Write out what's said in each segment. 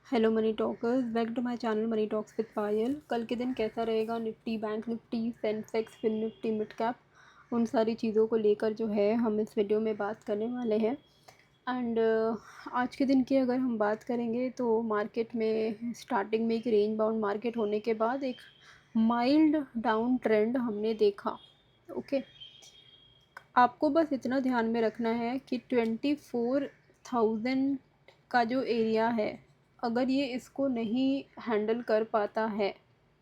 Hello money talkers, back to my channel money talks with Payal. कल के दिन कैसा रहेगा, Nifty, bank Nifty, Sensex, fin Nifty, mid cap, उन सारी चीज़ों को लेकर जो है हम इस वीडियो में बात करने वाले हैं। एंड आज के दिन की अगर हम बात करेंगे तो मार्केट में स्टार्टिंग में एक रेंज बाउंड मार्केट होने के बाद एक माइल्ड डाउन ट्रेंड हमने देखा। ओके, आपको बस इतना ध्यान में रखना है कि 24,000 का जो एरिया है, अगर ये इसको नहीं हैंडल कर पाता है,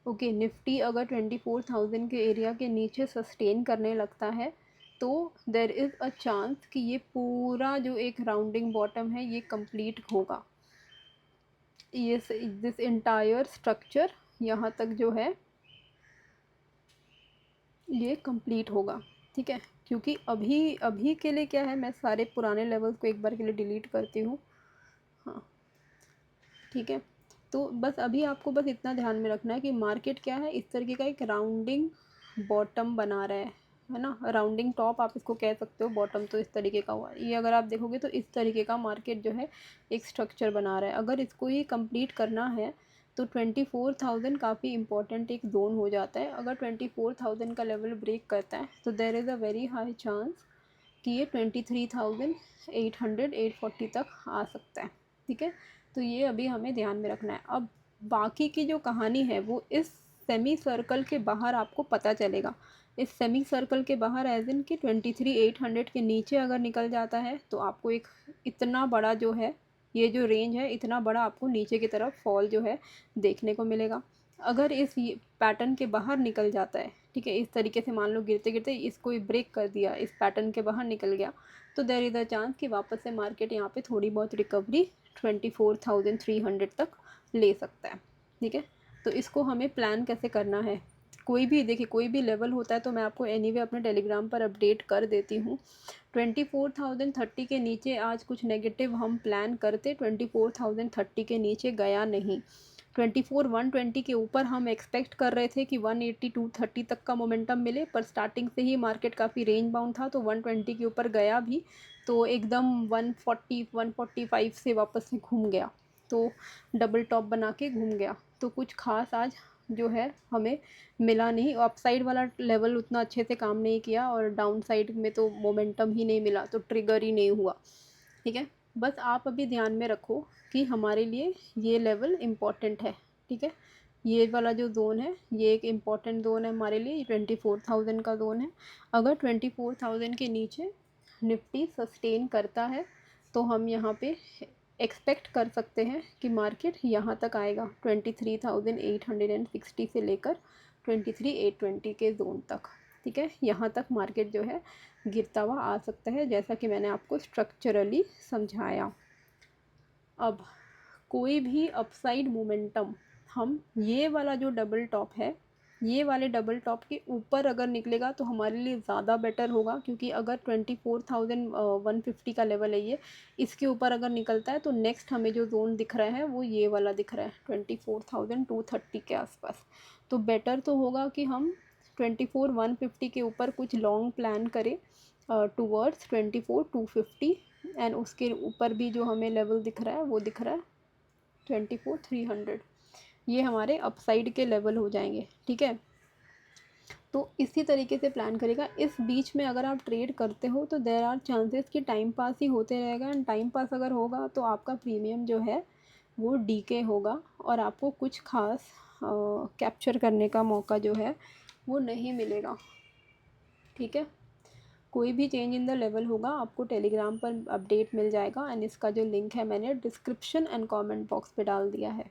ओके, निफ्टी अगर 24,000 के एरिया के नीचे सस्टेन करने लगता है तो देर इज़ अ चांस कि ये पूरा जो एक राउंडिंग बॉटम है ये कंप्लीट होगा। ये दिस इंटायर स्ट्रक्चर यहाँ तक जो है ये कंप्लीट होगा। ठीक है, क्योंकि अभी अभी के लिए क्या है, मैं सारे पुराने लेवल्स को एक बार के लिए डिलीट करती हूँ। हाँ, ठीक है, तो बस अभी आपको बस इतना ध्यान में रखना है कि मार्केट क्या है, इस तरीके का एक राउंडिंग बॉटम बना रहा है ना। राउंडिंग टॉप आप इसको कह सकते हो, बॉटम तो इस तरीके का हुआ। ये अगर आप देखोगे तो इस तरीके का मार्केट जो है एक स्ट्रक्चर बना रहा है। अगर इसको ही कंप्लीट करना है तो 24,000 काफ़ी इंपॉर्टेंट एक जोन हो जाता है। अगर 24,000 का लेवल ब्रेक करता है तो there is a very high chance कि ये 23,800 840 तक आ सकता है। ठीक है, तो ये अभी हमें ध्यान में रखना है। अब बाकी की जो कहानी है वो इस सेमी सर्कल के बाहर आपको पता चलेगा। इस सेमी सर्कल के बाहर एज इन कि 23,800 के नीचे अगर निकल जाता है तो आपको एक इतना बड़ा जो है, ये जो रेंज है, इतना बड़ा आपको नीचे की तरफ फॉल जो है देखने को मिलेगा। अगर इस पैटर्न के बाहर निकल जाता है, ठीक है, इस तरीके से मान लो गिरते गिरते इसको ब्रेक कर दिया, इस पैटर्न के बाहर निकल गया, तो देयर इज़ अ चांस कि वापस से मार्केट यहाँ पे थोड़ी बहुत रिकवरी 24,300 तक ले सकता है। ठीक है, तो इसको हमें प्लान कैसे करना है, कोई भी देखिए कोई भी लेवल होता है तो मैं आपको एनीवे अपने टेलीग्राम पर अपडेट कर देती हूँ। 24,030 के नीचे आज कुछ नेगेटिव हम प्लान करते, 24,030 के नीचे गया नहीं। 120 के ऊपर हम एक्सपेक्ट कर रहे थे कि 180 230 तक का मोमेंटम मिले, पर स्टार्टिंग से ही मार्केट काफ़ी रेंज बाउंड था तो 120 के ऊपर गया भी, तो एकदम 140 145 से वापस से घूम गया, तो डबल टॉप बना के घूम गया। तो कुछ खास आज जो है हमें मिला नहीं, अपसाइड वाला लेवल उतना अच्छे से काम नहीं किया और डाउन साइड में तो मोमेंटम ही नहीं मिला, तो ट्रिगर ही नहीं हुआ। ठीक है, बस आप अभी ध्यान में रखो कि हमारे लिए ये लेवल इम्पॉर्टेंट है। ठीक है, ये वाला जो ज़ोन है ये एक इम्पॉर्टेंट ज़ोन है हमारे लिए, 24,000 का ज़ोन है। अगर 24,000 के नीचे निफ्टी सस्टेन करता है तो हम यहाँ पे एक्सपेक्ट कर सकते हैं कि मार्केट यहाँ तक आएगा, 23,860 से लेकर 23,820 के ज़ोन तक। ठीक है, यहाँ तक मार्केट जो है गिरता हुआ आ सकता है, जैसा कि मैंने आपको स्ट्रक्चरली समझाया। अब कोई भी अपसाइड मोमेंटम हम ये वाला जो डबल टॉप है, ये वाले डबल टॉप के ऊपर अगर निकलेगा तो हमारे लिए ज़्यादा बेटर होगा, क्योंकि अगर 24,150 का लेवल है ये, इसके ऊपर अगर निकलता है तो नेक्स्ट हमें जो जोन दिख रहा है वो ये वाला दिख रहा है 24,230 के आसपास। तो बेटर तो होगा कि हम 24,150 के ऊपर कुछ लॉन्ग प्लान करें टूवर्ड्स 24,250, एंड उसके ऊपर भी जो हमें लेवल दिख रहा है वो दिख रहा है 24,300। ये हमारे अपसाइड के लेवल हो जाएंगे। ठीक है, तो इसी तरीके से प्लान करेगा। इस बीच में अगर आप ट्रेड करते हो तो देर आर चांसेस कि टाइम पास ही होते रहेगा, एंड टाइम पास अगर होगा तो आपका प्रीमियम जो है वो डीके होगा और आपको कुछ खास कैप्चर करने का मौका जो है वो नहीं मिलेगा। ठीक है, कोई भी चेंज इन द लेवल होगा आपको टेलीग्राम पर अपडेट मिल जाएगा, एंड इसका जो लिंक है मैंने डिस्क्रिप्शन एंड कमेंट बॉक्स पे डाल दिया है।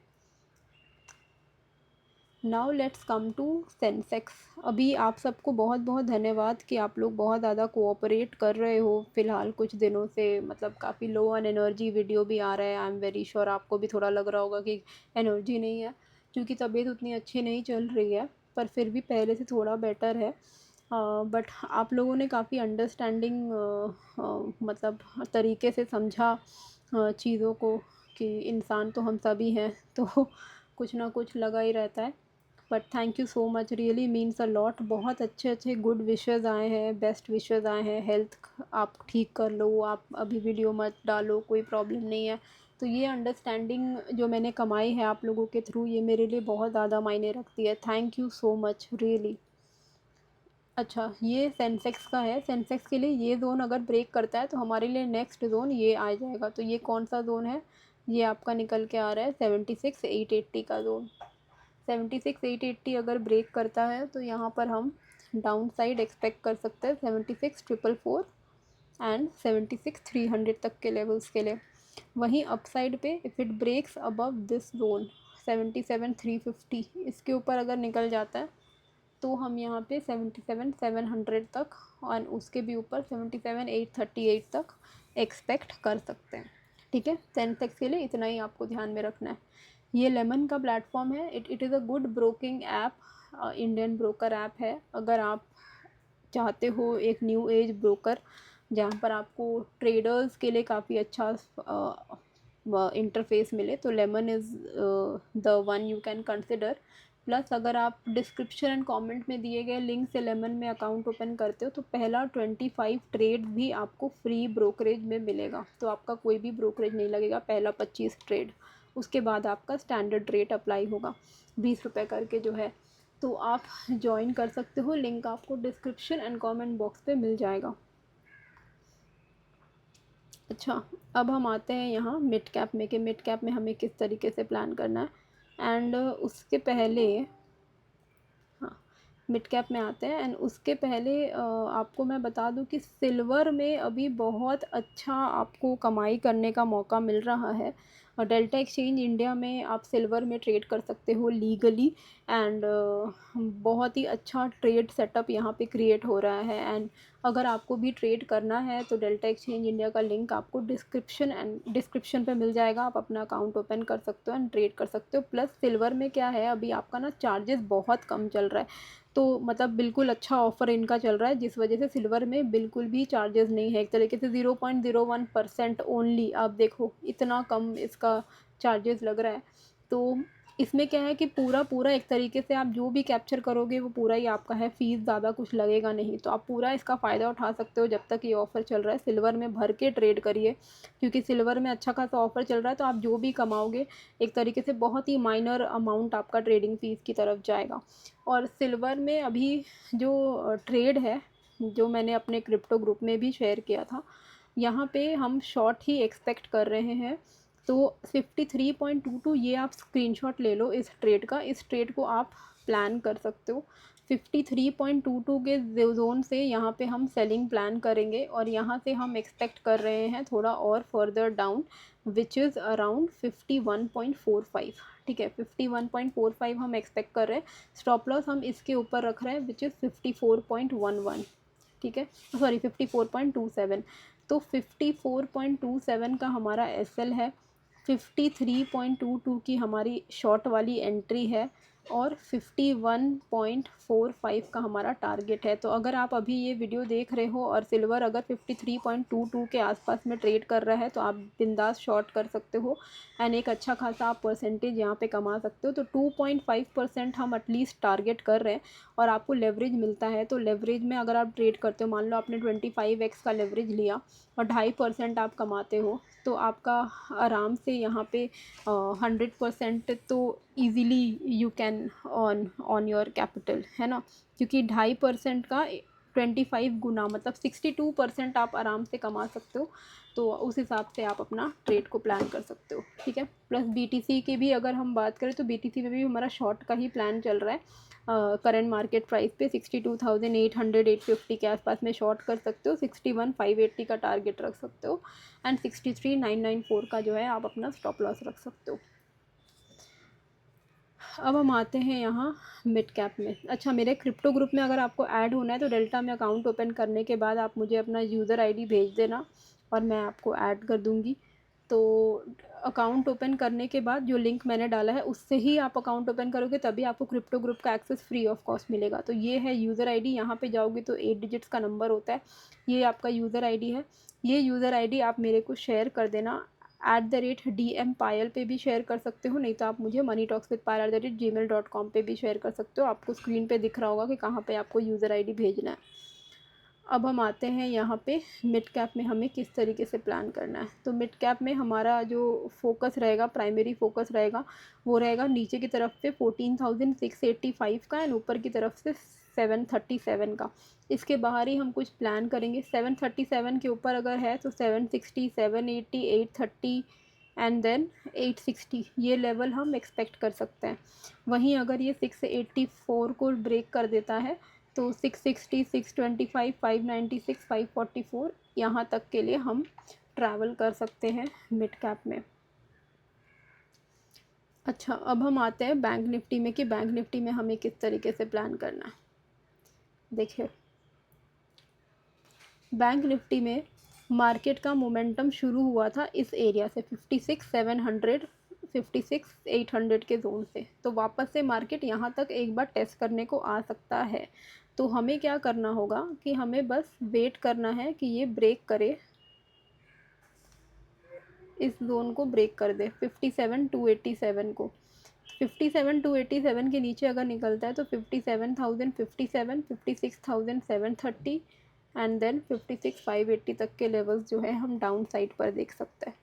Now let's come to Sensex. अभी आप सबको बहुत बहुत धन्यवाद कि आप लोग बहुत ज़्यादा कोऑपरेट कर रहे हो फ़िलहाल कुछ दिनों से, मतलब काफ़ी लो ऑन एनर्जी वीडियो भी आ रहा है। आई एम वेरी श्योर आपको भी थोड़ा लग रहा होगा कि एनर्जी नहीं है, क्योंकि तबीयत उतनी अच्छी नहीं चल रही है, पर फिर भी पहले से थोड़ा बेटर है। बट आप लोगों ने काफ़ी अंडरस्टैंडिंग मतलब तरीके से समझा चीज़ों को, कि इंसान तो हम सभी हैं तो कुछ ना कुछ लगा ही रहता है। But thank you so much, really means a lot. बहुत अच्छे अच्छे गुड विशेज़ आए हैं, बेस्ट विशेज़ आए हैं। हेल्थ आप ठीक कर लो, आप अभी वीडियो मत डालो, कोई प्रॉब्लम नहीं है, तो ये अंडरस्टैंडिंग जो मैंने कमाई है आप लोगों के थ्रू, ये मेरे लिए बहुत ज़्यादा मायने रखती है। Thank you so much really. अच्छा, ये सेंसेक्स का है। सेंसेक्स के लिए ये ज़ोन अगर ब्रेक करता है तो हमारे लिए नेक्स्ट ज़ोन ये आ जाएगा। तो ये कौन सा ज़ोन है, ये आपका निकल के आ रहा है 76,880 का ज़ोन। 76,880 अगर ब्रेक करता है तो यहाँ पर हम डाउन साइड एक्सपेक्ट कर सकते हैं 76,444 एंड 76,300 तक के लेवल्स के लिए। वहीं अपसाइड पे if it breaks above this zone 77,350, इसके ऊपर अगर निकल जाता है तो हम यहाँ पे 77,700 तक और उसके भी ऊपर 77,838 तक एक्सपेक्ट कर सकते हैं। ठीक है, सेंसेक्स के लिए इतना ही आपको ध्यान में रखना है। ये लेमन का प्लेटफॉर्म है। It is a good broking app, Indian broker app है। अगर आप चाहते हो एक न्यू एज ब्रोकर जहाँ पर आपको ट्रेडर्स के लिए काफ़ी अच्छा इंटरफेस मिले, तो lemon is the one you can consider. Plus अगर आप डिस्क्रिप्शन एंड कमेंट में दिए गए लिंक से लेमन में अकाउंट ओपन करते हो तो पहला 25 ट्रेड भी आपको फ्री ब्रोकरेज में मिलेगा। तो आपका कोई भी ब्रोकरेज नहीं लगेगा पहला 25 ट्रेड। उसके बाद आपका स्टैंडर्ड रेट अप्लाई होगा 20 रुपये करके जो है। तो आप ज्वाइन कर सकते हो, लिंक आपको डिस्क्रिप्शन एंड कमेंट बॉक्स पे मिल जाएगा। अच्छा, अब हम आते हैं यहाँ मिड कैप में कि मिड कैप में हमें किस तरीके से प्लान करना है। एंड उसके पहले, हाँ, मिड कैप में आते हैं। एंड उसके पहले आपको मैं बता दूं कि सिल्वर में अभी बहुत अच्छा आपको कमाई करने का मौका मिल रहा है। और डेल्टा एक्सचेंज इंडिया में आप सिल्वर में ट्रेड कर सकते हो लीगली। एंड बहुत ही अच्छा ट्रेड सेटअप यहाँ पे क्रिएट हो रहा है। एंड अगर आपको भी ट्रेड करना है तो डेल्टा एक्सचेंज इंडिया का लिंक आपको डिस्क्रिप्शन पे मिल जाएगा। आप अपना अकाउंट ओपन कर सकते हो एंड ट्रेड कर सकते हो। प्लस सिल्वर में क्या है, अभी आपका ना चार्जेस बहुत कम चल रहा है। तो मतलब बिल्कुल अच्छा ऑफ़र इनका चल रहा है, जिस वजह से सिल्वर में बिल्कुल भी चार्जेस नहीं है। एक तरीके से 0.01% ओनली, आप देखो इतना कम इसका चार्जेस लग रहा है। तो इसमें क्या है कि पूरा एक तरीके से आप जो भी कैप्चर करोगे वो पूरा ही आपका है, फ़ीस ज़्यादा कुछ लगेगा नहीं। तो आप पूरा इसका फ़ायदा उठा सकते हो जब तक ये ऑफ़र चल रहा है। सिल्वर में भर के ट्रेड करिए, क्योंकि सिल्वर में अच्छा खासा ऑफ़र चल रहा है। तो आप जो भी कमाओगे एक तरीके से बहुत ही माइनर अमाउंट आपका ट्रेडिंग फ़ीस की तरफ जाएगा। और सिल्वर में अभी जो ट्रेड है, जो मैंने अपने क्रिप्टो ग्रुप में भी शेयर किया था, यहाँ पे हम शॉर्ट ही एक्सपेक्ट कर रहे हैं। तो 53.22 ये आप स्क्रीनशॉट ले लो इस ट्रेड का। इस ट्रेड को आप प्लान कर सकते हो। 53.22 के जोन से यहाँ पे हम सेलिंग प्लान करेंगे और यहाँ से हम एक्सपेक्ट कर रहे हैं थोड़ा और further down, which is around 51.45। ठीक है, 51.45 हम एक्सपेक्ट कर रहे हैं। स्टॉप लॉस हम इसके ऊपर रख रहे हैं, विच इज़ 54.11। ठीक है, सॉरी 54.27। तो 54.27 का हमारा एसएल है, 53.22 की हमारी शॉर्ट वाली एंट्री है और 51.45 का हमारा टारगेट है। तो अगर आप अभी ये वीडियो देख रहे हो और सिल्वर अगर 53.22 के आसपास में ट्रेड कर रहा है तो आप बिंदास शॉर्ट कर सकते हो एंड एक अच्छा खासा आप परसेंटेज यहाँ पे कमा सकते हो। तो 2.5% हम एटलीस्ट टारगेट कर रहे हैं और आपको लेवरेज मिलता है। तो लेवरेज में अगर आप ट्रेड करते हो, मान लो आपने 25x का लेवरेज लिया और 2.5% आप कमाते हो, तो आपका आराम से यहाँ पे 100% तो easily you can on your capital, है ना। क्योंकि 2.5% का 25 गुना मतलब 62% आप आराम से कमा सकते हो। तो उस हिसाब से आप अपना ट्रेड को प्लान कर सकते हो। ठीक है, प्लस बीटीसी की भी अगर हम बात करें तो बीटीसी में भी हमारा शॉर्ट का ही प्लान चल रहा है। करंट मार्केट प्राइस पे 62,800 850 के आसपास में शॉर्ट कर सकते हो। 61,580 का टारगेट रख सकते हो एंड 63,994 का जो है आप अपना स्टॉप लॉस रख सकते हो। अब हम आते हैं यहाँ मिड कैप में। अच्छा, मेरे क्रिप्टो ग्रुप में अगर आपको ऐड होना है तो डेल्टा में अकाउंट ओपन करने के बाद आप मुझे अपना यूज़र आईडी भेज देना और मैं आपको ऐड कर दूँगी। तो अकाउंट ओपन करने के बाद जो लिंक मैंने डाला है उससे ही आप अकाउंट ओपन करोगे, तभी आपको क्रिप्टो ग्रुप का एक्सेस फ्री ऑफ कॉस्ट मिलेगा। तो ये है यूज़र आईडी। यहाँ पे जाओगे तो 8 डिजिट्स का नंबर होता है, ये आपका यूज़र आईडी है। ये यूज़र आईडी आप मेरे को शेयर कर देना। @DM पायल पे भी शेयर कर सकते हो, नहीं तो आप मुझे moneytalkswithpayal@gmail.com पे भी शेयर कर सकते हो। आपको स्क्रीन पे दिख रहा होगा कि कहाँ पे आपको यूज़र आईडी भेजना है। अब हम आते हैं यहाँ पे मिड कैप में हमें किस तरीके से प्लान करना है। तो मिड कैप में हमारा जो फोकस रहेगा, प्राइमरी फोकस रहेगा, वो रहेगा नीचे की तरफ पे 14,685 का एंड ऊपर की तरफ से 737 का। इसके बाहर ही हम कुछ प्लान करेंगे। 737 के ऊपर अगर है तो 760, 780, 830 एंड देन 860, ये लेवल हम एक्सपेक्ट कर सकते हैं। वहीं अगर ये 684 को ब्रेक कर देता है तो 660, 625, 596, 544 यहाँ तक के लिए हम ट्रैवल कर सकते हैं मिड कैप में। अच्छा, अब हम आते हैं बैंक निफ्टी में कि बैंक निफ्टी में हमें किस तरीके से प्लान करना है। देखिए, बैंक निफ्टी में मार्केट का मोमेंटम शुरू हुआ था इस एरिया से 56,700, 56,800 के जोन से। तो वापस से मार्केट यहाँ तक एक बार टेस्ट करने को आ सकता है। तो हमें क्या करना होगा कि हमें बस वेट करना है कि ये ब्रेक करे, इस जोन को ब्रेक कर दे 57,287 को। 57,287 के नीचे अगर निकलता है तो 57,057, 56,730 एंड देन 56,580 तक के लेवल्स जो है हम डाउन साइड पर देख सकते हैं।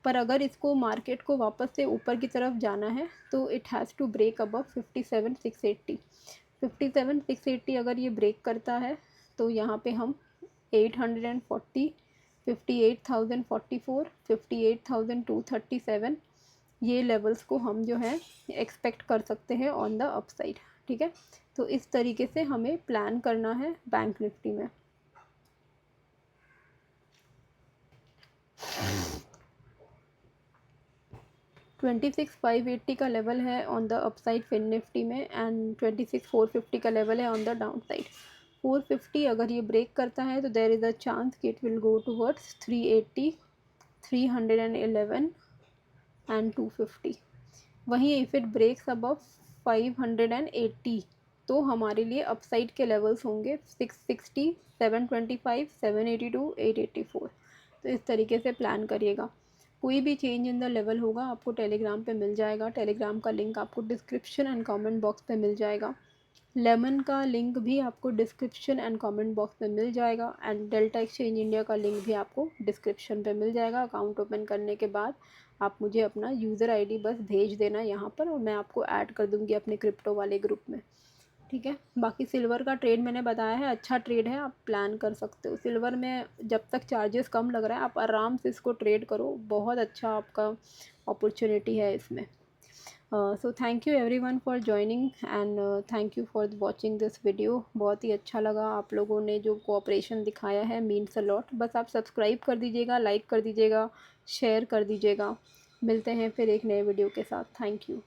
पर अगर इसको मार्केट को वापस से ऊपर की तरफ जाना है तो it has to break above 57,680। 57,680 अगर ये ब्रेक करता है तो यहाँ पे हम 840, 58,044, 58,237 ये लेवल्स को हम जो है एक्सपेक्ट कर सकते हैं ऑन द अपसाइड। ठीक है, तो इस तरीके से हमें प्लान करना है बैंक निफ्टी में। ट्वेंटी सिक्स 580 का लेवल है on the upside Fin Nifty में एंड 26,450 का लेवल है ऑन द डाउन साइड। 450 अगर ये ब्रेक करता है तो देयर इज़ अ चांस कि it will go towards 380, 311 and 250। वहीं इफ़ इट ब्रेक्स अबव 580 तो हमारे लिए अपसाइड के लेवल्स होंगे 660, 725, 782, 884। तो इस तरीके से प्लान करिएगा। कोई भी चेंज इन द लेवल होगा आपको टेलीग्राम पे मिल जाएगा। टेलीग्राम का लिंक आपको डिस्क्रिप्शन एंड कमेंट बॉक्स पे मिल जाएगा। लेमन का लिंक भी आपको डिस्क्रिप्शन एंड कमेंट बॉक्स में मिल जाएगा एंड डेल्टा एक्सचेंज इंडिया का लिंक भी आपको डिस्क्रिप्शन पे मिल जाएगा। अकाउंट ओपन करने के बाद आप मुझे अपना यूज़र आईडी बस भेज देना यहाँ पर और मैं आपको ऐड कर दूँगी अपने क्रिप्टो वाले ग्रुप में। ठीक है, बाकी सिल्वर का ट्रेड मैंने बताया है, अच्छा ट्रेड है, आप प्लान कर सकते हो। सिल्वर में जब तक चार्जेस कम लग रहा है आप आराम से इसको ट्रेड करो, बहुत अच्छा आपका अपॉर्चुनिटी है इसमें। So thank you everyone for joining and thank you for watching this video. बहुत ही अच्छा लगा आप लोगों ने जो कोऑपरेशन दिखाया है, मीन्स अ लॉट। बस आप सब्सक्राइब कर दीजिएगा, लाइक कर दीजिएगा, शेयर कर दीजिएगा। मिलते हैं फिर एक नए वीडियो के साथ। Thank you.